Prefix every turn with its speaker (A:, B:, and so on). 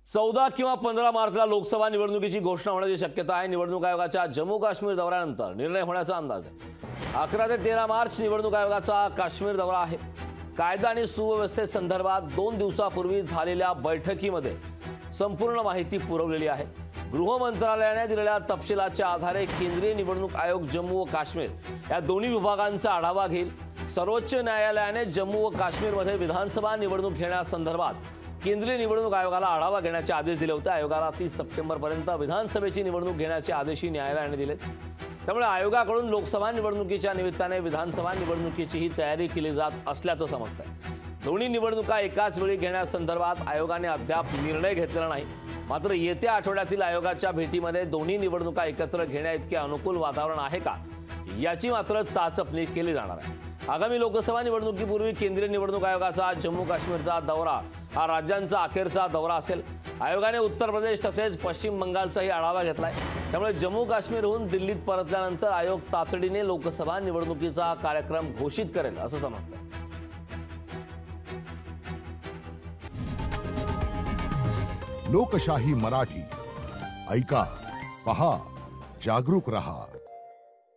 A: 14 किंवा 15 मार्चला लोकसभा निवडणुकीची घोषणा होण्याची शक्यता आहे। निवडणूक आयोगाच्या जम्मू काश्मीर दौऱ्यानंतर निर्णय होण्याचा अंदाज आहे। 11 ते 13 मार्च निवडणूक आयोगाचा काश्मीर दौरा आहे। कायदा आणि सुव्यवस्थेसंदर्भात 2 दिवसापूर्वी झालेल्या बैठकीमध्ये संपूर्ण माहिती पुरवलेली आहे। गृह मंत्रालयाने दिलेल्या तपशिलाच्या आधारे केंद्रीय निवडणूक आयोग जम्मू व काश्मीर या दोन्ही विभागांचा आढावा घेईल। सर्वोच्च न्यायालयाने जम्मू व काश्मीरमध्ये विधानसभा निवडणूक घेण्यासंदर्भात केंद्रीय निवडणूक आयोगाला आढावा घेण्याचे आदेश दिले होते। आयोगाला 30 सप्टेंबरपर्यंत विधानसभेची निवडणूक घेण्याचे आदेशही न्यायालयाने दिले। त्यामुळे आयोगाकडून लोकसभा निवडणुकीच्या निमित्ताने विधानसभा निवडणुकीचीही तयारी केली जात असल्याचं समजतंय। दोन्ही निवडणुका एकाच वेळी घेण्यासंदर्भात आयोगाने अद्याप निर्णय घेतलेला नाही। मात्र येत्या आठवड्यातील आयोगाच्या भेटीमध्ये दोन्ही निवडणुका एकत्र घेण्याइतके अनुकूल वातावरण आहे का याची मात्र चाचपणी केली जाणार आहे। आगामी लोकसभा निवडणुकीपूर्वी केंद्रीय निवडणूक आयोगाचा जम्मू काश्मीरचा दौरा हा राज्यांचा अखेरचा दौरा असेल। आयोगाने उत्तर प्रदेश तसेच पश्चिम बंगालचाही आढावा घेतलाय। त्यामुळे जम्मू काश्मीरहून दिल्लीत परतल्यानंतर आयोग तातडीने लोकसभा निवडणुकीचा कार्यक्रम घोषित करेल असं समजतं।
B: लोकशाही मराठी ऐका, पहा, जागरूक रहा।